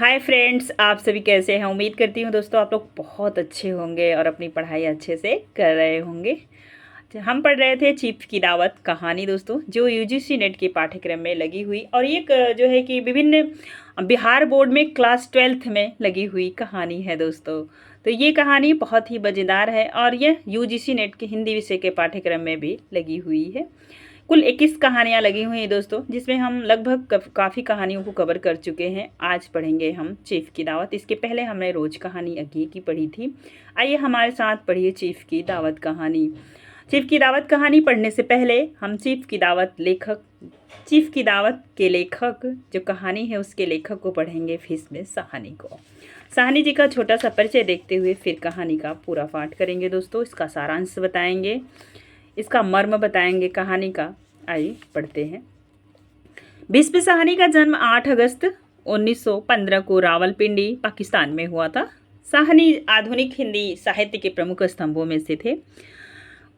Hi friends, आप सभी कैसे हैं। उम्मीद करती हूँ दोस्तों आप लोग बहुत अच्छे होंगे और अपनी पढ़ाई अच्छे से कर रहे होंगे। तो हम पढ़ रहे थे चीफ की दावत कहानी दोस्तों, जो यूजीसी नेट के पाठ्यक्रम में लगी हुई और ये जो है कि विभिन्न बिहार बोर्ड में क्लास 12th में लगी हुई कहानी है दोस्तों। तो ये कहानी बहुत ही मज़ेदार है और यह यूजीसी नेट के हिंदी विषय के पाठ्यक्रम में भी लगी हुई है। कुल 21 कहानियाँ लगी हुई हैं दोस्तों, जिसमें हम लगभग काफ़ी कहानियों को कवर कर चुके हैं। आज पढ़ेंगे हम चीफ की दावत। इसके पहले हमने रोज कहानी अघी की पढ़ी थी। आइए हमारे साथ पढ़िए चीफ की दावत कहानी। चीफ की दावत कहानी पढ़ने से पहले हम चीफ की दावत के लेखक जो कहानी है उसके लेखक को पढ़ेंगे, फिर इसमें साहनी को। साहनी जी का छोटा सा परिचय देखते हुए फिर कहानी का पूरा पाठ करेंगे दोस्तों। इसका सारांश बताएंगे, इसका मर्म बताएंगे कहानी का। आइए पढ़ते हैं। भीष्म साहनी का जन्म 8 अगस्त 1915 को रावलपिंडी पाकिस्तान में हुआ था। साहनी आधुनिक हिंदी साहित्य के प्रमुख स्तंभों में से थे।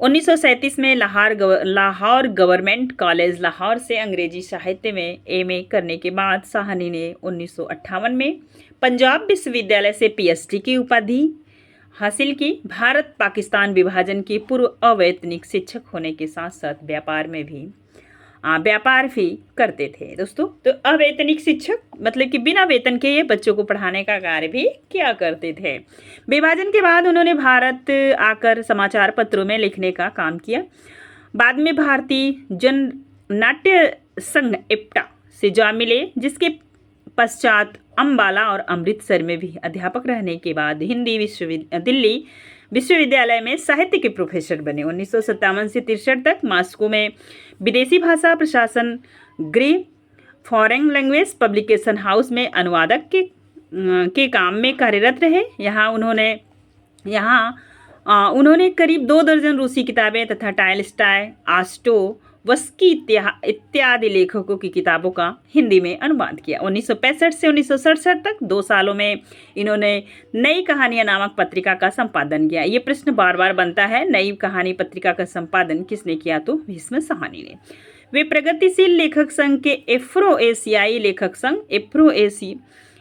1937 में लाहौर गवर्नमेंट कॉलेज लाहौर से अंग्रेजी साहित्य में एमए करने के बाद साहनी ने 1958 में पंजाब विश्वविद्यालय से पीएचडी की उपाधि हासिल की। भारत पाकिस्तान विभाजन के पूर्व अवैतनिक शिक्षक होने के साथ साथ व्यापार भी करते थे दोस्तों। तो अवैतनिक शिक्षक मतलब कि बिना वेतन के ये बच्चों को पढ़ाने का कार्य भी किया करते थे। विभाजन के बाद उन्होंने भारत आकर समाचार पत्रों में लिखने का काम किया। बाद में भारतीय जन नाट्य संघ इप्टा से जा मिले, जिसके पश्चात अम्बाला और अमृतसर में भी अध्यापक रहने के बाद दिल्ली विश्वविद्यालय में साहित्य के प्रोफेसर बने। 1957 से 63 तक मॉस्को में विदेशी भाषा प्रशासन गृह फॉरेन लैंग्वेज पब्लिकेशन हाउस में अनुवादक के काम में कार्यरत रहे। उन्होंने करीब 2 दर्जन रूसी किताबें तथा टाइलस्टाय, आस्टोवस्की इत्यादि लेखकों की किताबों का हिंदी में अनुवाद किया। 1965 से 1967 तक 2 सालों में इन्होंने नई कहानियां नामक पत्रिका का संपादन किया। ये प्रश्न बार बार बनता है, नई कहानी पत्रिका का संपादन किसने किया? तो भीष्म साहनी ने। वे प्रगतिशील लेखक संघ के एफ्रो एशियाई लेखक संघ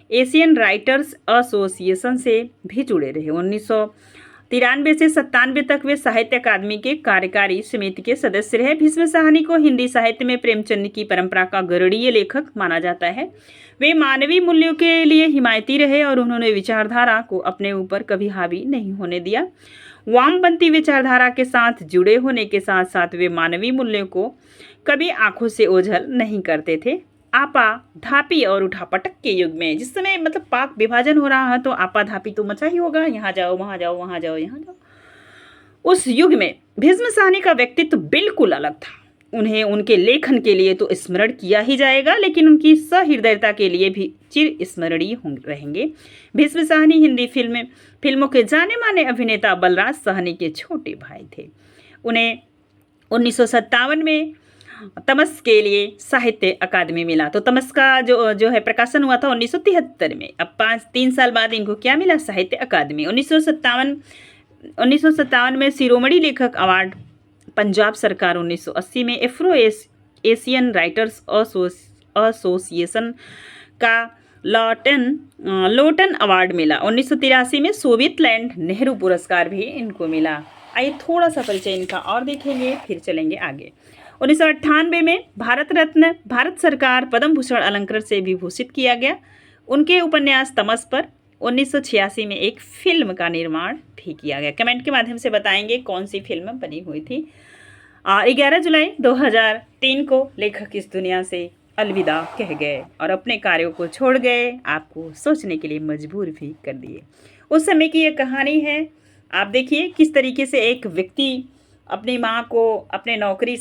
एशियन राइटर्स एसोसिएशन से भी जुड़े रहे। 1993 से 97 तक वे साहित्य अकादमी के कार्यकारी समिति के सदस्य रहे। भीष्म साहनी को हिंदी साहित्य में प्रेमचंद की परंपरा का गणनीय लेखक माना जाता है। वे मानवीय मूल्यों के लिए हिमायती रहे और उन्होंने विचारधारा को अपने ऊपर कभी हावी नहीं होने दिया। वामपंथी विचारधारा के साथ जुड़े होने के साथ साथ वे मानवीय मूल्यों को कभी आंखों से ओझल नहीं करते थे। आपा धापी और उठापटक के युग में, जिस समय मतलब पाक विभाजन हो रहा है, तो आपा धापी तो मचा ही होगा, यहाँ जाओ वहाँ जाओ वहाँ जाओ यहाँ जाओ। उस युग में भीष्म साहनी का व्यक्तित्व बिल्कुल अलग था। उन्हें उनके लेखन के लिए तो स्मरण किया ही जाएगा, लेकिन उनकी सहृदयता के लिए भी चिर स्मरणीय रहेंगे। भीष्म साहनी हिंदी फिल्मों के जाने माने अभिनेता बलराज साहनी के छोटे भाई थे। उन्हें 1957 में तमस के लिए साहित्य अकादमी मिला। तो तमस का जो है प्रकाशन हुआ था 1973 में। अब 3 साल बाद इनको क्या मिला? साहित्य अकादमी। 1957 में शिरोमणि लेखक अवार्ड पंजाब सरकार। 1980 में एफ्रो एशियन राइटर्स एसोसिएशन का लोटन अवार्ड मिला। 1983 में सोवियत लैंड नेहरू पुरस्कार भी इनको मिला। आइए थोड़ा सा परिचय इनका और देखेंगे, फिर चलेंगे आगे। 1998 में भारत रत्न भारत सरकार पद्म भूषण अलंकार से विभूषित किया गया। उनके उपन्यास तमस पर 1986 में एक फिल्म का निर्माण भी किया गया। कमेंट के माध्यम से बताएंगे कौन सी फिल्म बनी हुई थी। 11 जुलाई 2003 को लेखक इस दुनिया से अलविदा कह गए और अपने कार्यों को छोड़ गए, आपको सोचने के लिए मजबूर भी कर दिए। उस समय की ये कहानी है। आप देखिए किस तरीके से एक व्यक्ति अपनी माँ को अपने नौकरी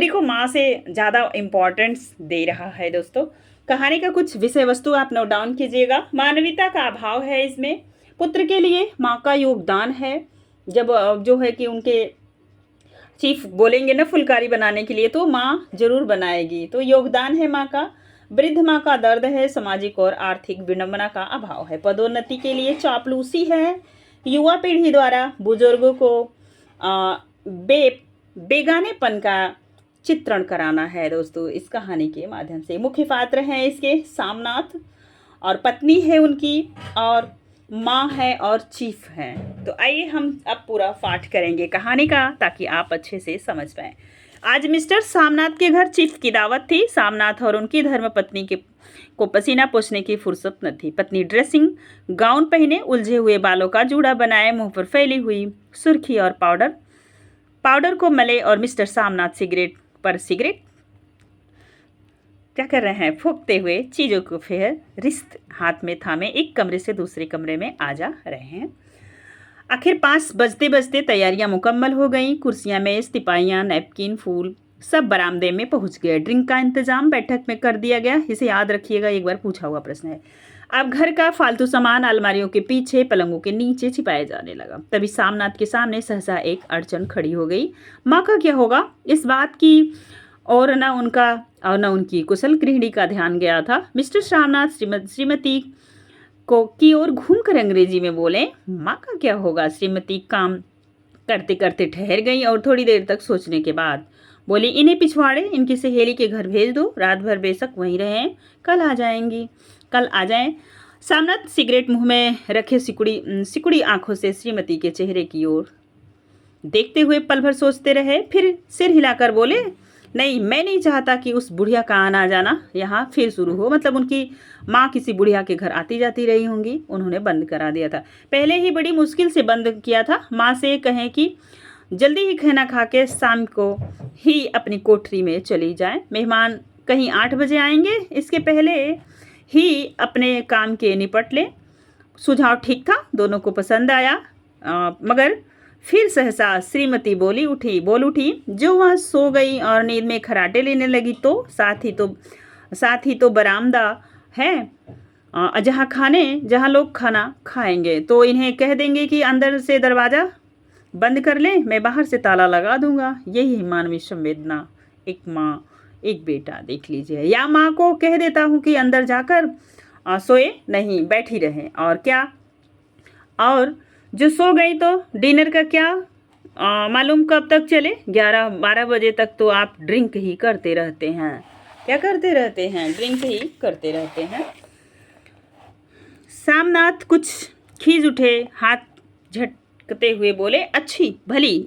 को माँ से ज़्यादा इम्पोर्टेंस दे रहा है दोस्तों। कहानी का कुछ विषय वस्तु आप नोट डाउन कीजिएगा। मानवीयता का अभाव है इसमें। पुत्र के लिए माँ का योगदान है। जब जो है कि उनके चीफ बोलेंगे ना फुलकारी बनाने के लिए, तो माँ जरूर बनाएगी। तो योगदान है माँ का। वृद्ध माँ का दर्द है। सामाजिक और आर्थिक विडंबना का अभाव है। पदोन्नति के लिए चापलूसी है। युवा पीढ़ी द्वारा बुजुर्गों को बेगानेपन का चित्रण कराना है दोस्तों इस कहानी के माध्यम से। मुख्य पात्र हैं इसके सामनाथ, और पत्नी है उनकी, और माँ है और चीफ है। तो आइए हम अब पूरा पाठ करेंगे कहानी का, ताकि आप अच्छे से समझ पाएँ। आज मिस्टर सामनाथ के घर चीफ की दावत थी। सामनाथ और उनकी धर्मपत्नी को पसीना पोंछने की फुर्सत न थी। पत्नी ड्रेसिंग गाउन पहने, उलझे हुए बालों का जूड़ा बनाए, मुंह पर फैली हुई सुर्खी और पाउडर को मले, और मिस्टर सामनाथ सिगरेट क्या कर रहे हैं, फूंकते हुए चीज़ों को रिश्त हाथ में थामे एक कमरे से दूसरे कमरे में आ जा रहे हैं। आखिर 5 बजते बजते तैयारियां मुकम्मल हो गईं। कुर्सियां, मेज, तिपाहियां, नैपकिन, फूल सब बरामदे में पहुंच गए। ड्रिंक का इंतजाम बैठक में कर दिया गया। इसे याद रखिएगा, एक बार पूछा हुआ प्रश्न है। अब घर का फालतू सामान अलमारियों के पीछे, पलंगों के नीचे छिपाया जाने लगा। तभी सामनाथ के सामने सहसा एक अड़चन खड़ी हो गई। माँ का क्या होगा, इस बात की और न उनकी कुशल गृहिणी का ध्यान गया था। मिस्टर सामनाथ श्रीमती की ओर घूमकर अंग्रेजी में बोले, माँ का क्या होगा। श्रीमती काम करते करते ठहर गई और थोड़ी देर तक सोचने के बाद बोली, इन्हें पिछवाड़े इनकी सहेली के घर भेज दो, रात भर बेशक वहीं रहें, कल आ जाएं। सामनाथ सिगरेट मुंह में रखे सिकुड़ी आंखों से श्रीमती के चेहरे की ओर देखते हुए पल भर सोचते रहे, फिर सिर हिलाकर बोले, नहीं, मैं नहीं चाहता कि उस बुढ़िया का आना जाना यहाँ फिर शुरू हो। मतलब उनकी माँ किसी बुढ़िया के घर आती जाती रही होंगी, उन्होंने बंद करा दिया था। पहले ही बड़ी मुश्किल से बंद किया था। माँ से कहें कि जल्दी ही खाना खा के शाम को ही अपनी कोठरी में चली जाए। मेहमान कहीं 8 बजे आएंगे, इसके पहले ही अपने काम के निपट लें। सुझाव ठीक था, दोनों को पसंद आया। मगर फिर सहसा श्रीमती बोल उठी, जो वहाँ सो गई और नींद में खराटे लेने लगी। तो साथ ही तो बरामदा है, जहाँ लोग खाना खाएंगे। तो इन्हें कह देंगे कि अंदर से दरवाज़ा बंद कर लें, मैं बाहर से ताला लगा दूंगा। यही मानवीय संवेदना, एक माँ एक बेटा, देख लीजिए। या माँ को कह देता हूँ कि अंदर जाकर सोए नहीं, बैठी रहे। और क्या, और जो सो गई तो डिनर का क्या मालूम कब तक चले। 11-12 बजे तक तो आप ड्रिंक ही करते रहते हैं। क्या करते रहते हैं, ड्रिंक ही करते रहते हैं। सामनाथ कुछ खींच उठे, हाथ झटकते हुए बोले, अच्छी भली,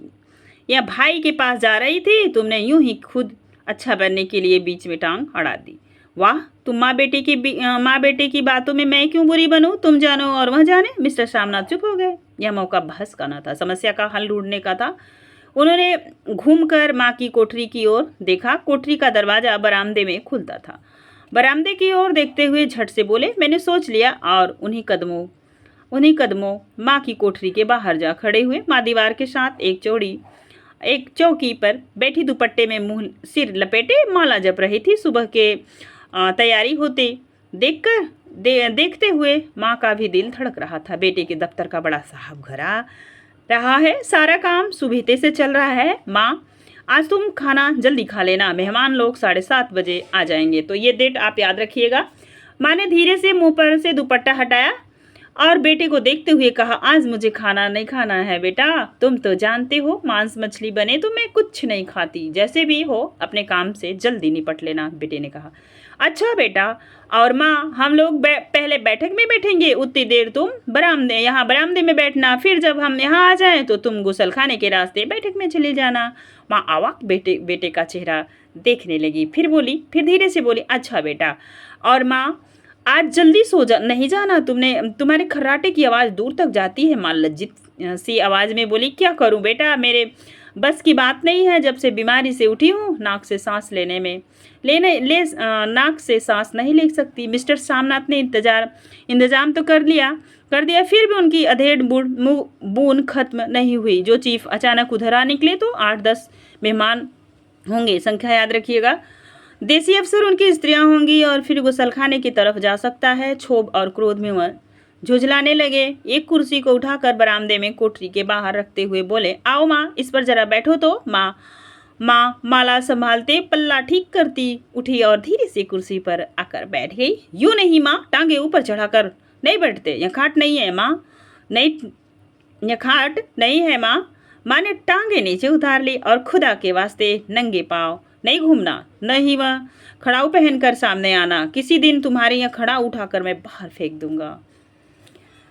या भाई के पास जा रही थी, तुमने यूं ही खुद अच्छा बनने के लिए बीच में टांग अड़ा दी। वाह, तुम माँ बेटे की बातों में मैं क्यों बुरी बनूं, तुम जानो और वह जाने। मिस्टर सामनाथ चुप हो गए। यह मौका बहस का न था, समस्या का हल ढूंढने का था। उन्होंने घूमकर माँ की कोठरी की ओर देखा। कोठरी का दरवाजा बरामदे में खुलता था। बरामदे की ओर देखते हुए झट से बोले, मैंने सोच लिया। और उन्हीं कदमों माँ की कोठरी के बाहर जा खड़े हुए। माँ दीवार के साथ एक चौकी पर बैठी, दुपट्टे में मुंह सिर लपेटे माला जप रही थी। सुबह के तैयारी होते देखते हुए माँ का भी दिल धड़क रहा था। बेटे के दफ्तर का बड़ा साहब घर आ रहा है, सारा काम सुबह से चल रहा है। माँ, आज तुम खाना जल्दी खा लेना, मेहमान लोग 7:30 बजे आ जाएंगे। तो ये डेट आप याद रखिएगा। माँ ने धीरे से मुंह पर से दुपट्टा हटाया और बेटे को देखते हुए कहा, आज मुझे खाना नहीं खाना है बेटा, तुम तो जानते हो मांस मछली बने तो मैं कुछ नहीं खाती। जैसे भी हो अपने काम से जल्दी निपट लेना, बेटे ने कहा। अच्छा बेटा। और माँ, हम लोग पहले बैठक में बैठेंगे, उतनी देर तुम बरामदे में बैठना, फिर जब हम यहाँ आ जाएं तो तुम गुसलखाने के रास्ते बैठक में चले जाना। माँ अवाक बेटे का चेहरा देखने लगी, फिर धीरे से बोली, अच्छा बेटा। और माँ, आज जल्दी नहीं जाना, तुम्हारे खर्राटे की आवाज़ दूर तक जाती है। माँ लज्जित सी आवाज़ में बोली, क्या करूँ बेटा, मेरे बस की बात नहीं है। जब से बीमारी से उठी हूँ, नाक से सांस नहीं ले सकती। मिस्टर सामनाथ ने इंतजाम तो कर दिया, फिर भी उनकी अधेड़ बून खत्म नहीं हुई। जो चीफ अचानक उधर आ निकले तो 8-10 मेहमान होंगे, संख्या याद रखिएगा। देसी अफसर उनकी स्त्रियां होंगी, और फिर गुसलखाने की तरफ जा सकता है। क्षोभ और क्रोध में वह झुंझलाने लगे। एक कुर्सी को उठाकर बरामदे में कोठरी के बाहर रखते हुए बोले, आओ माँ, इस पर जरा बैठो। तो माँ माला संभालते पल्ला ठीक करती उठी और धीरे से कुर्सी पर आकर बैठ गई। यूं नहीं माँ, टांगे ऊपर चढ़ाकर नहीं बैठते, यह खाट नहीं है माँ। यह खाट नहीं है माँ। माँ ने टांगे नीचे उतार ली और खुदा के वास्ते नंगे पाँव नहीं घूमना, न ही वह खड़ाऊ पहनकर सामने आना। किसी दिन तुम्हारे यहाँ खड़ा उठाकर मैं बाहर फेंक दूंगा।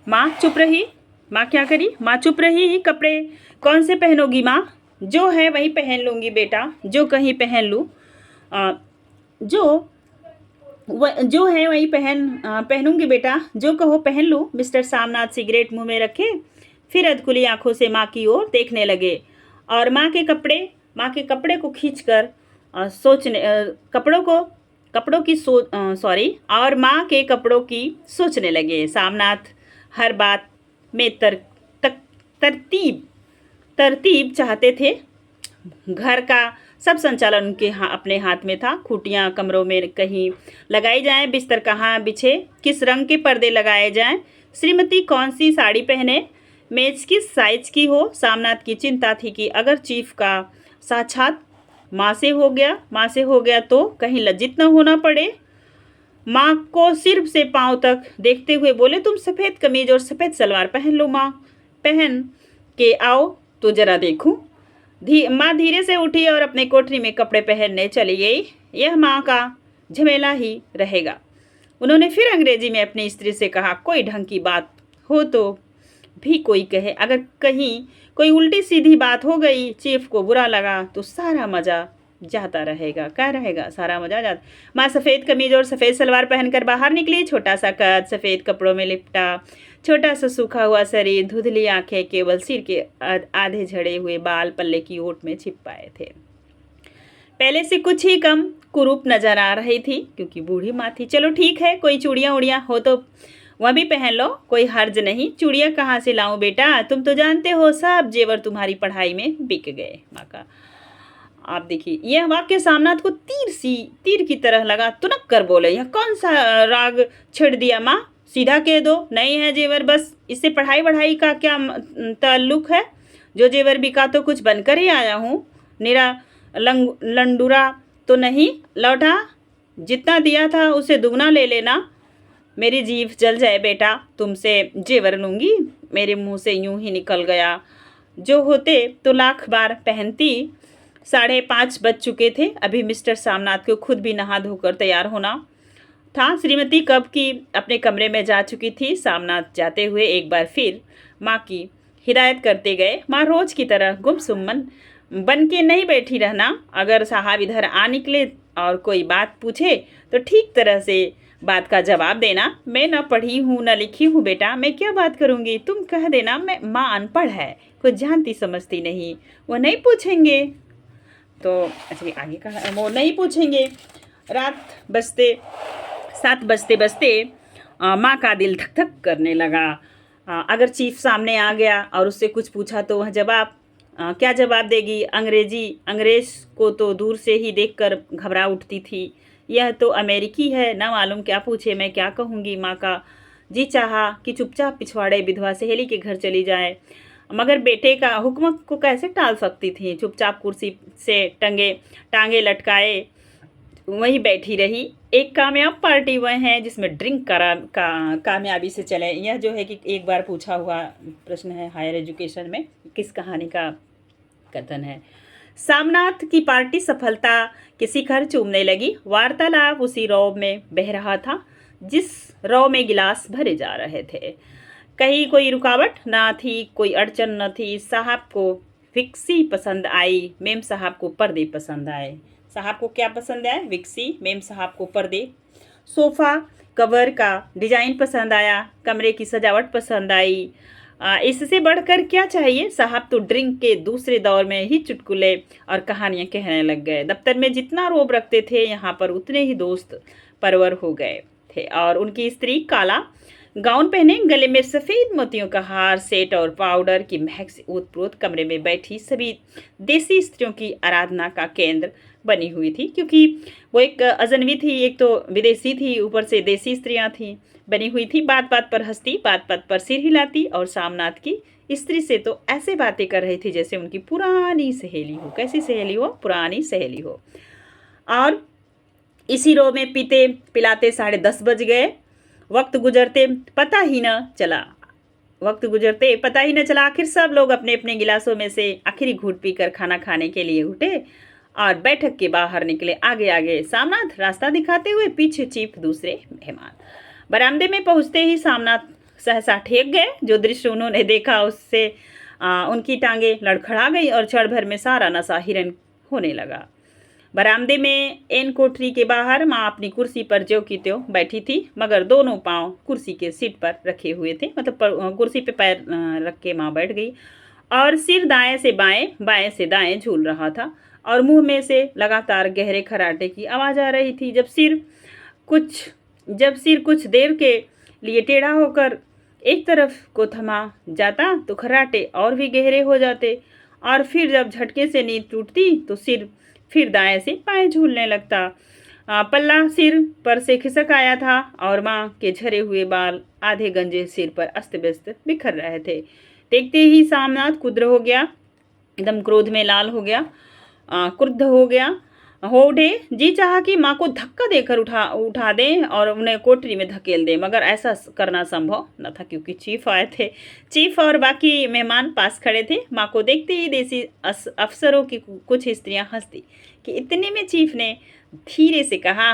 माँ चुप रही। माँ क्या करी? माँ चुप रही। कपड़े कौन से पहनोगी माँ? जो है वही पहन लूँगी बेटा, जो कहीं पहन लूँ। जो है वही पहनूंगी बेटा, जो कहो पहन लूँ। मिस्टर सामनाथ सिगरेट मुंह में रखे फिर अधकुली आंखों से माँ की ओर देखने लगे और माँ के कपड़े को खींचकर और माँ के कपड़ों की सोचने लगे। सामनाथ हर बात में तरतीब चाहते थे। घर का सब संचालन उनके अपने हाथ में था। खूटियाँ कमरों में कहीं लगाई जाएं, बिस्तर कहाँ बिछे, किस रंग के पर्दे लगाए जाएं, श्रीमती कौन सी साड़ी पहने, मेज किस साइज की हो। सामनाथ की चिंता थी कि अगर चीफ का साक्षात माँ से हो गया तो कहीं लज्जित न होना पड़े। माँ को सिर से पांव तक देखते हुए बोले, तुम सफ़ेद कमीज और सफ़ेद सलवार पहन लो माँ, पहन के आओ तो जरा देखूं। माँ धीरे से उठी और अपने कोठरी में कपड़े पहनने चली गई। यह माँ का झमेला ही रहेगा। उन्होंने फिर अंग्रेजी में अपनी स्त्री से कहा, कोई ढंग की बात हो तो भी कोई कहे, अगर कहीं कोई उल्टी सीधी बात हो गई, चीफ को बुरा लगा तो सारा मज़ा जाता रहेगा। क्या रहेगा? सारा मज़ा जाता। माँ सफ़ेद कमीज और सफ़ेद सलवार पहनकर बाहर निकली। छोटा सा कद, सफ़ेद कपड़ों में लिपटा छोटा सा सूखा हुआ शरीर, धुंधली आंखें, केवल सिर के आधे झड़े हुए बाल पल्ले की ओट में छिप पाए थे। पहले से कुछ ही कम कुरूप नजर आ रही थी क्योंकि बूढ़ी माँ थी। चलो ठीक है, कोई चूड़ियाँ उड़ियाँ हो तो वह भी पहन लो, कोई हर्ज नहीं। चूड़ियाँ कहाँ से लाऊं बेटा? तुम तो जानते हो सब जेवर तुम्हारी पढ़ाई में बिक गए। माँ का आप देखिए, यह वाक्य सामनाथ को तीर की तरह लगा। तुनक कर बोले, यह कौन सा राग छेड़ दिया माँ? सीधा कह दो नहीं है जेवर, बस इससे पढ़ाई का क्या ताल्लुक है? जो जेवर बिका तो कुछ बनकर ही आया हूँ, निरा लंडूरा तो नहीं लौटा। जितना दिया था उसे दुगना ले लेना। मेरी जीभ जल जाए बेटा, तुमसे जेवर लूँगी। मेरे मुंह से यूं ही निकल गया, जो होते तो लाख बार पहनती। 5:30 बज चुके थे। अभी मिस्टर सामनाथ को खुद भी नहा धोकर तैयार होना था। श्रीमती कब की अपने कमरे में जा चुकी थी। सामनाथ जाते हुए एक बार फिर माँ की हिदायत करते गए, माँ रोज की तरह गुमसुम बन के नहीं बैठी रहना। अगर साहब इधर आ निकले और कोई बात पूछे तो ठीक तरह से बात का जवाब देना। मैं न पढ़ी हूँ न लिखी हूँ बेटा, मैं क्या बात करूँगी? तुम कह देना मैं माँ अनपढ़ है, कुछ जानती समझती नहीं। वो नहीं पूछेंगे तो अच्छा आगे का वो नहीं पूछेंगे। रात 7 बजते माँ का दिल धक धक करने लगा। अगर चीफ सामने आ गया और उससे कुछ पूछा तो वह क्या जवाब देगी? अंग्रेज को तो दूर से ही देखकर घबरा उठती थी। यह तो अमेरिकी है, ना मालूम क्या पूछे, मैं क्या कहूँगी? माँ का जी चाहा कि चुपचाप पिछवाड़े विधवा सहेली के घर चली जाए, मगर बेटे का हुक्म को कैसे टाल सकती थी। चुपचाप कुर्सी से टांगे लटकाए वहीं बैठी रही। एक कामयाब पार्टी वह है जिसमें ड्रिंक कामयाबी से चले। यह जो है कि एक बार पूछा हुआ प्रश्न है हायर एजुकेशन में, किस कहानी का कथन है। सामनाथ की पार्टी सफलता के शिखर चूमने लगी। वार्तालाप उसी रौब में बह रहा था जिस रौब में गिलास भरे जा रहे थे। कहीं कोई रुकावट ना थी, कोई अड़चन न थी। साहब को विक्सी पसंद आई, मेम साहब को पर्दे पसंद आए। साहब को क्या पसंद आया? विक्सी। मेम साहब को पर्दे। सोफ़ा कवर का डिजाइन पसंद आया, कमरे की सजावट पसंद आई। इससे बढ़कर क्या चाहिए? साहब तो ड्रिंक के दूसरे दौर में ही चुटकुले और कहानियां कहने लग गए। दफ्तर में जितना रोब रखते थे यहाँ पर उतने ही दोस्त परवर हो गए थे। और उनकी स्त्री काला गाउन पहने, गले में सफ़ेद मोतियों का हार, सेट और पाउडर की महक से ओतप्रोत कमरे में बैठी सभी देसी स्त्रियों की आराधना का केंद्र बनी हुई थी। क्योंकि वो एक अजनबी थी, एक तो विदेशी थी, ऊपर से देसी स्त्रियां थी बनी हुई थी। बात बात पर हंसती, बात बात पर सिर हिलाती और सामनाथ की स्त्री से तो ऐसे बातें कर रही थी जैसे उनकी पुरानी सहेली हो। कैसी सहेली हो? पुरानी सहेली हो। और इसी रो में पीते पिलाते 10:30 बज गए। वक्त गुजरते पता ही न चला। आखिर सब लोग अपने अपने गिलासों में से आखिरी घूंट पीकर खाना खाने के लिए उठे और बैठक के बाहर निकले। आगे आगे सामनाथ रास्ता दिखाते हुए, पीछे चीफ दूसरे मेहमान। बरामदे में पहुंचते ही सामनाथ सहसा ठेक गए। जो दृश्य उन्होंने देखा उससे उनकी टांगे लड़खड़ा गई और क्षण भर में सारा नशा हिरन होने लगा। बरामदे में एन कोठरी के बाहर माँ अपनी कुर्सी पर ज्यों की त्यों बैठी थी, मगर दोनों पांव कुर्सी के सीट पर रखे हुए थे। मतलब कुर्सी पे पैर रख के माँ बैठ गई और सिर दाएं से बाएं, बाएं से दाएं झूल रहा था और मुंह में से लगातार गहरे खराटे की आवाज़ आ रही थी। जब सिर कुछ देर के लिए टेढ़ा होकर एक तरफ को थमा जाता तो खराटे और भी गहरे हो जाते और फिर जब झटके से नींद टूटती तो सिर फिर दाएं से बाएं झूलने लगता। पल्ला सिर पर से खिसक आया था और माँ के झरे हुए बाल आधे गंजे सिर पर अस्त व्यस्त बिखर रहे थे। देखते ही सामनाथ कुद्र हो गया, एकदम क्रोध में लाल हो गया, क्रुद्ध हो गया, हो उठे। जी चाहा कि माँ को धक्का देकर उठा दें और उन्हें कोठरी में धकेल दें, मगर ऐसा करना संभव न था क्योंकि चीफ आए थे। चीफ और बाकी मेहमान पास खड़े थे। माँ को देखते ही देसी अफसरों की कुछ स्त्रियां हंसती कि इतने में चीफ ने धीरे से कहा,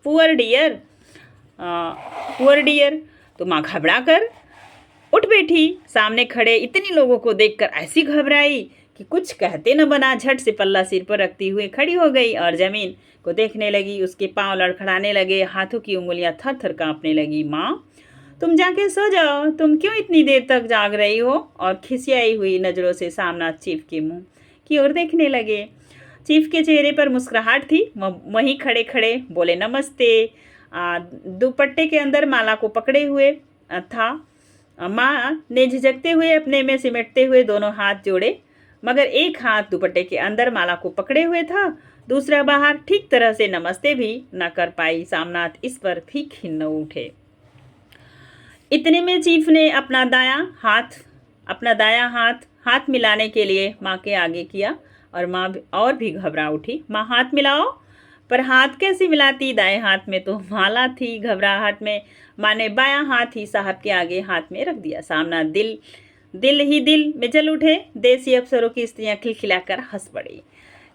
पुअर डियर, पुअर डियर। तो माँ घबरा कर उठ बैठी। सामने खड़े इतने लोगों को देखकर ऐसी घबराई कि कुछ कहते न बना। झट से पल्ला सिर पर रखती हुए खड़ी हो गई और जमीन को देखने लगी। उसके पांव लड़खड़ाने लगे, हाथों की उंगलियां थर थर कांपने लगी। माँ, तुम जाके सो जाओ, तुम क्यों इतनी देर तक जाग रही हो? और खिसियाई हुई नज़रों से सामनाथ चीफ के मुंह की ओर देखने लगे। चीफ के चेहरे पर मुस्कुराहट थी। वहीं खड़े खड़े बोले, नमस्ते। दुपट्टे के अंदर माला को पकड़े हुए था। माँ ने झिझकते हुए अपने में सिमटते हुए दोनों हाथ जोड़े, मगर एक हाथ दुपट्टे के अंदर माला को पकड़े हुए था, दूसरा बाहर। ठीक तरह से नमस्ते भी न कर पाई। सामनाथ इस पर भी खिन्न उठे। इतने में चीफ ने अपना दायां हाथ मिलाने के लिए माँ के आगे किया और माँ और भी घबरा उठी। माँ, हाथ मिलाओ। पर हाथ कैसे मिलाती? दाएं हाथ में तो माला थी। घबराहट में माँ ने बायां हाथ ही साहब के आगे हाथ में रख दिया। सामना दिल में जल उठे। देसी अफसरों की स्त्रियां खिलखिलाकर हंस पड़ी।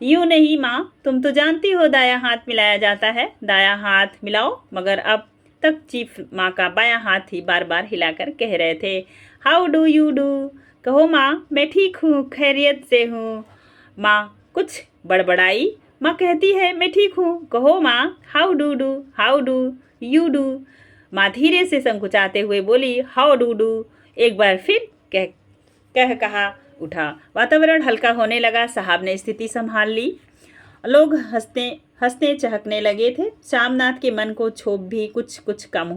यूं नहीं माँ, तुम तो जानती हो दायां हाथ मिलाया जाता है, दायां हाथ मिलाओ। मगर अब तक चीफ माँ का बायां हाथ ही बार बार हिलाकर कह रहे थे, हाउ डू यू डू। कहो माँ, मैं ठीक हूँ, खैरियत से हूँ। माँ कुछ बड़बड़ाई। माँ कहती है, मैं ठीक हूँ। कहो माँ, हाउ डू यू डू। माँ धीरे से संकुचाते हुए बोली, हाउ डू। एक बार फिर कहा उठा। वातावरण हल्का होने लगा। साहब ने स्थिति संभाल ली। लोग हंसने चहकने लगे थे। सामनाथ के मन को क्षोभ भी कुछ कम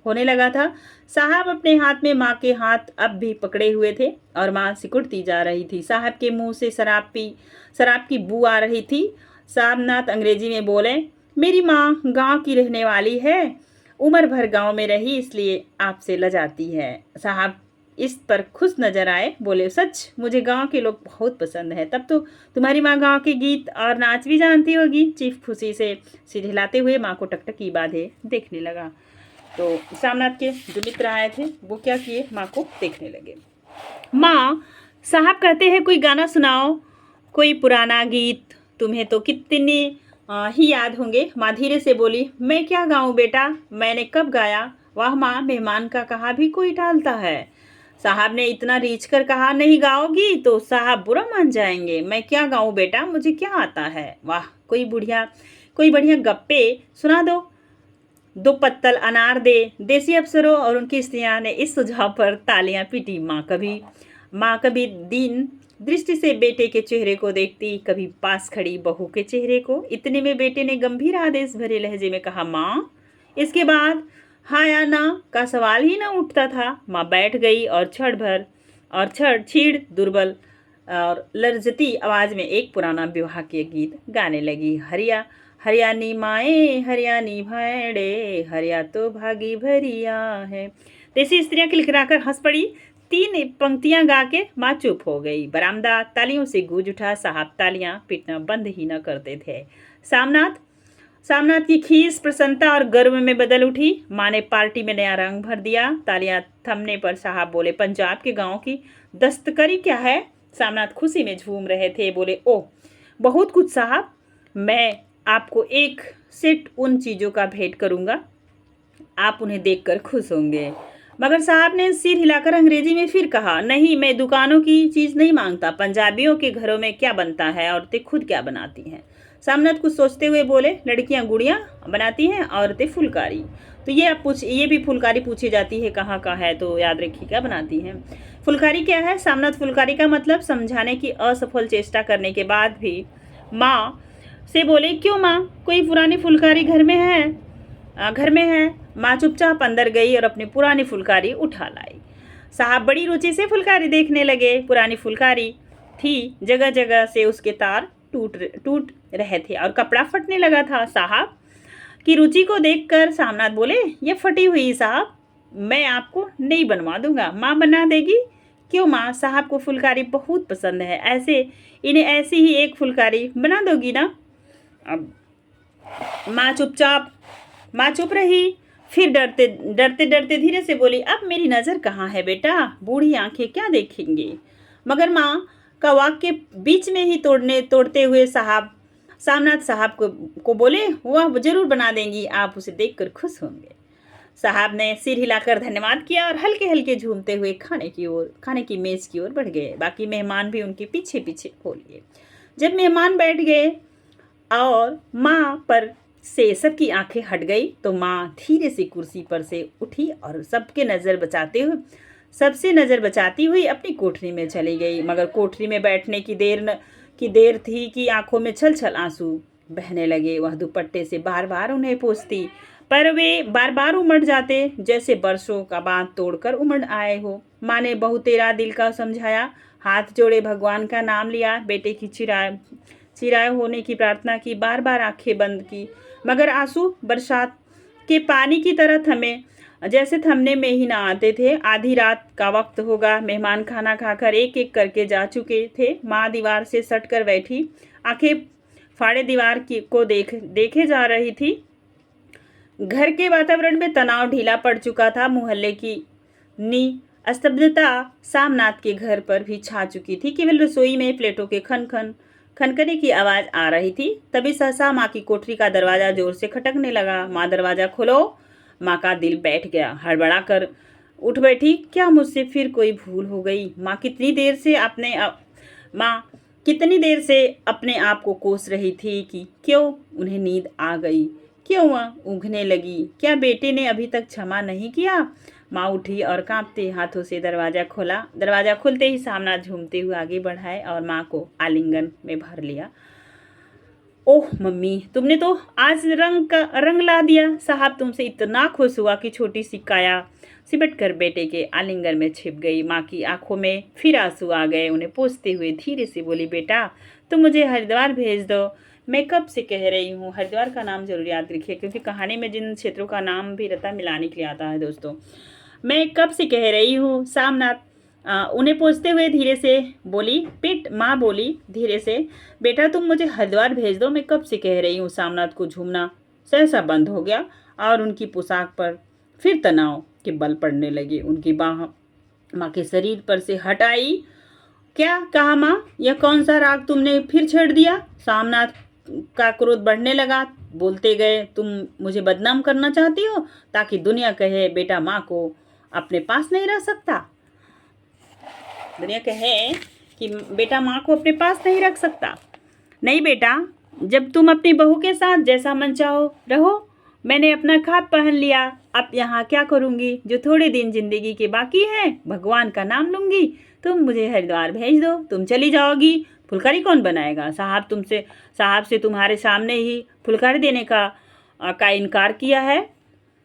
होने लगा था। साहब अपने हाथ में माँ के हाथ अब भी पकड़े हुए थे और माँ सिकुड़ती जा रही थी। साहब के मुंह से शराब की बू आ रही थी। सामनाथ अंग्रेजी में बोले, मेरी माँ गांव की रहने वाली है, उम्र भर गांव में रही, इसलिए आपसे लजाती है। साहब इस पर खुश नजर आए, बोले, सच मुझे गांव के लोग बहुत पसंद है। तब तो तुम्हारी माँ गांव के गीत और नाच भी जानती होगी। चीफ खुशी से सिर हिलाते हुए माँ को टकटकी बांधे देखने लगा। तो सामनाथ के जो मित्र आए थे वो क्या किए, माँ को देखने लगे। माँ, साहब कहते हैं कोई गाना सुनाओ, कोई पुराना गीत, तुम्हें तो कितने ही याद होंगे। माँ धीरे से बोली, मैं क्या गाऊं बेटा, मैंने कब गाया। वाह माँ, मेहमान का कहा भी कोई टालता है। साहब ने इतना रीझ कर कहा, नहीं गाओगी तो साहब बुरा मान जाएंगे। मैं क्या गाऊं बेटा, मुझे क्या आता है। वाह, कोई बढ़िया गप्पे सुना दो पत्तल अनार दे। देसी अफसरों और उनकी स्त्रियां ने इस सुझाव पर तालियां पीटी। माँ कभी दीन दृष्टि से बेटे के चेहरे को देखती, कभी पास खड़ी बहू के चेहरे को। इतने में बेटे ने गंभीर आदेश भरे लहजे में कहा, माँ। इसके बाद हाँ या ना का सवाल ही ना उठता था। माँ बैठ गई और छीड़ दुर्बल और लर्जती आवाज में एक पुराना विवाह के गीत गाने लगी। हरियाणी माए हरियाणी भेड़े, हरिया तो भागी भरिया है। देसी स्त्रियां खिलखिलाकर हंस पड़ी। 3 पंक्तियां गा के माँ चुप हो गई। बरामदा तालियों से गूंज उठा। साहब तालियां पीटना बंद ही न करते थे। सामनाथ की खीस प्रसन्नता और गर्व में बदल उठी। माँ ने पार्टी में नया रंग भर दिया। तालियां थमने पर साहब बोले, पंजाब के गांव की दस्तकारी क्या है। सामनाथ खुशी में झूम रहे थे, बोले, ओह बहुत कुछ साहब, मैं आपको एक सेट उन चीज़ों का भेंट करूँगा, आप उन्हें देखकर खुश होंगे। मगर साहब ने सिर हिलाकर अंग्रेजी में फिर कहा, नहीं, मैं दुकानों की चीज़ नहीं मांगता। पंजाबियों के घरों में क्या बनता है, औरतें खुद क्या बनाती हैं। सामनाथ कुछ सोचते हुए बोले, लड़कियां गुड़ियाँ बनाती हैं, औरतें फुलकारी। तो ये भी फुलकारी पूछी जाती है कहाँ का है, तो याद रखिए क्या बनाती हैं। फुलकारी क्या है सामनाथ? फुलकारी का मतलब समझाने की असफल चेष्टा करने के बाद भी माँ से बोले, क्यों माँ, कोई पुरानी फुलकारी घर में है? माँ चुपचाप अंदर गई और अपनी पुरानी फुलकारी उठा लाई। साहब बड़ी रुचि से फुलकारी देखने लगे। पुरानी फुलकारी थी, जगह जगह से उसके तार टूट रहे थे और कपड़ा फटने लगा था। साहब की रुचि को देखकर सामनाथ बोले, ये फटी हुई साहब, मैं आपको नई बनवा दूंगा, माँ बना देगी। क्यों माँ, साहब को फुलकारी बहुत पसंद है, इन्हें ऐसी ही एक फुलकारी बना दोगी ना? अब माँ चुप रही। फिर डरते डरते धीरे से बोली, अब मेरी नज़र कहाँ है बेटा, बूढ़ी आंखें क्या देखेंगी। मगर माँ का वाक्य बीच में ही तोड़ते हुए सामनाथ साहब को बोले, वह जरूर बना देंगी, आप उसे देखकर खुश होंगे। साहब ने सिर हिलाकर धन्यवाद किया और हल्के हल्के झूमते हुए खाने की मेज की ओर बढ़ गए। बाकी मेहमान भी उनके पीछे पीछे हो लिए। जब मेहमान बैठ गए और माँ पर से सबकी आंखें हट गई, तो माँ धीरे से कुर्सी पर से उठी और सबसे नज़र बचाती हुई अपनी कोठरी में चली गई। मगर कोठरी में बैठने की देर थी कि आंखों में छल छल आंसू बहने लगे। वह दुपट्टे से बार बार उन्हें पोंछती, पर वे बार बार उमड़ जाते, जैसे बरसों का बांध तोड़कर उमड़ आए हो। माँ ने बहुत तेरा दिल का समझाया, हाथ जोड़े भगवान का नाम लिया, बेटे की चिराए होने की प्रार्थना की, बार बार आंखें बंद की, मगर आंसू बरसात के पानी की तरह जैसे थमने में ही ना आते थे। आधी रात का वक्त होगा। मेहमान खाना खाकर एक एक करके जा चुके थे। माँ दीवार से सट कर बैठी, आंखें फाड़े दीवार को देखे जा रही थी। घर के वातावरण में तनाव ढीला पड़ चुका था। मोहल्ले की स्तब्धता सामनाथ के घर पर भी छा चुकी थी। केवल रसोई में प्लेटों के खनखने की आवाज आ रही थी। तभी सहसा माँ की कोठरी का दरवाजा जोर से खटकने लगा। माँ, दरवाजा खोलो। माँ का दिल बैठ गया, हड़बड़ा कर उठ बैठी। क्या मुझसे फिर कोई भूल हो गई? माँ कितनी देर से अपने आप को कोस रही थी कि क्यों उन्हें नींद आ गई, क्यों वह ऊँघने लगी। क्या बेटे ने अभी तक क्षमा नहीं किया? माँ उठी और कांपते हाथों से दरवाजा खोला। दरवाजा खुलते ही सामना झूमते हुए आगे बढ़ाए और माँ को आलिंगन में भर लिया। ओह मम्मी, तुमने तो आज रंग ला दिया। साहब तुमसे इतना खुश हुआ कि छोटी सी काया सिमट कर बेटे के आलिंगन में छिप गई। माँ की आंखों में फिर आंसू आ गए। उन्हें पोंछते हुए धीरे से बोली, बेटा तुम मुझे हरिद्वार भेज दो। मैं कब से कह रही हूँ, हरिद्वार का नाम जरूर याद रखिए, क्योंकि कहानी में जिन क्षेत्रों का नाम भी रहता है मिलाने के लिए आता है दोस्तों। मैं कब से कह रही हूँ। सामनाथ उन्हें पोंछते हुए धीरे से बोली। माँ बोली धीरे से, बेटा तुम मुझे हरिद्वार भेज दो, मैं कब से कह रही हूँ। सामनाथ को झूमना सहसा बंद हो गया और उनकी पोशाक पर फिर तनाव के बल पड़ने लगे। उनकी बाह माँ के शरीर पर से हट आई। क्या कहा माँ, यह कौन सा राग तुमने फिर छेड़ दिया? सामनाथ का क्रोध बढ़ने लगा। बोलते गए, तुम मुझे बदनाम करना चाहती हो ताकि दुनिया कहे बेटा माँ को अपने पास नहीं रह सकता। दुनिया कहे कि बेटा माँ को अपने पास नहीं रख सकता। नहीं बेटा, जब तुम अपनी बहू के साथ जैसा मन चाहो रहो। मैंने अपना खाब पहन लिया, अब यहाँ क्या करूँगी। जो थोड़े दिन जिंदगी के बाकी हैं, भगवान का नाम लूँगी। तुम मुझे हरिद्वार भेज दो, तुम चली जाओगी। फुलकारी कौन बनाएगा? साहब से तुम्हारे सामने ही फुलकारी देने का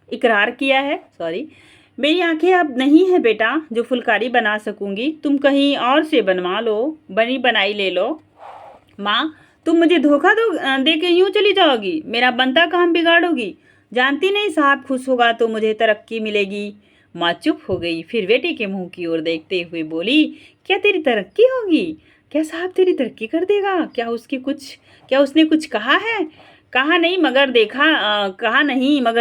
इकरार किया है। सॉरी, मेरी आंखें अब नहीं है बेटा जो फुलकारी बना सकूंगी। तुम कहीं और से बनवा लो, बनी बनाई ले लो। माँ, तुम मुझे धोखा दे के यूं चली जाओगी, मेरा बनता काम बिगाड़ोगी। जानती नहीं, साहब खुश होगा तो मुझे तरक्की मिलेगी। माँ चुप हो गई, फिर बेटे के मुंह की ओर देखते हुए बोली, क्या तेरी तरक्की होगी? क्या साहब तेरी तरक्की कर देगा? क्या उसने कुछ कहा है? कहा नहीं मगर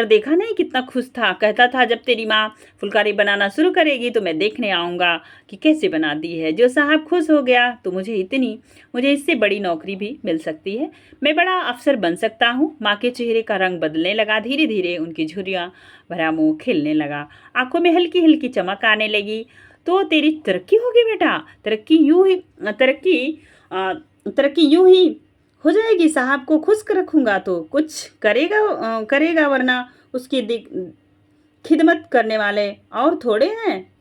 देखा नहीं कितना खुश था। कहता था जब तेरी माँ फुलकारी बनाना शुरू करेगी तो मैं देखने आऊँगा कि कैसे बनाती है। जो साहब खुश हो गया तो मुझे इससे बड़ी नौकरी भी मिल सकती है। मैं बड़ा अफसर बन सकता हूँ। माँ के चेहरे का रंग बदलने लगा। धीरे धीरे उनकी झुर्रियाँ भरा मुँह खिलने लगा। आंखों में हल्की हल्की चमक आने लगी। तो तेरी तरक्की होगी बेटा। तरक्की यूं ही हो जाएगी। साहब को खुश रखूंगा तो कुछ करेगा वरना उसकी खिदमत करने वाले और थोड़े हैं।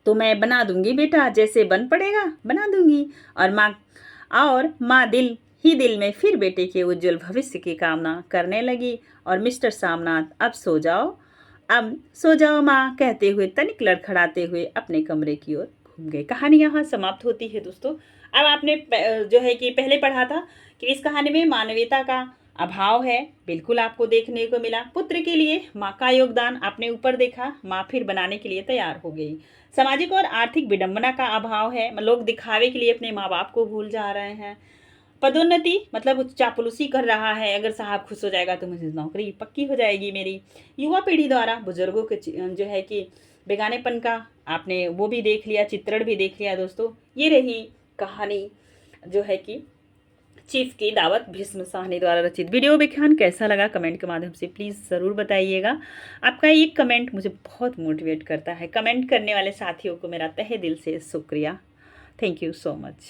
तो मैं बना दूंगी बेटा, जैसे बन पड़ेगा बना दूंगी। और माँ दिल में फिर बेटे के उज्जवल भविष्य की कामना करने लगी। और मिस्टर सामनाथ अब सो जाओ माँ कहते हुए तनिक लड़खड़ाते हुए अपने कमरे की ओर घूम गए। कहानी यहाँ समाप्त होती है दोस्तों। अब आपने जो है कि पहले पढ़ा था कि इस कहानी में मानवीयता का अभाव है, बिल्कुल आपको देखने को मिला। पुत्र के लिए माँ का योगदान आपने ऊपर देखा। माँ फिर बनाने के लिए तैयार हो गई। सामाजिक और आर्थिक विडंबना का अभाव है। लोग दिखावे के लिए अपने माँ बाप को भूल जा रहे हैं। पदोन्नति मतलब चापलूसी कर रहा है। अगर साहब खुश हो जाएगा तो मुझे नौकरी पक्की हो जाएगी मेरी। युवा पीढ़ी द्वारा बुजुर्गों के जो है कि बेगानेपन का आपने वो भी देख लिया, चित्रण भी देख लिया दोस्तों। ये रही कहानी जो है कि चीफ की दावत भीष्म साहनी द्वारा रचित। वीडियो व्याख्यान कैसा लगा कमेंट के माध्यम से प्लीज़ ज़रूर बताइएगा। आपका एक कमेंट मुझे बहुत मोटिवेट करता है। कमेंट करने वाले साथियों को मेरा तहे दिल से शुक्रिया। Thank you so much.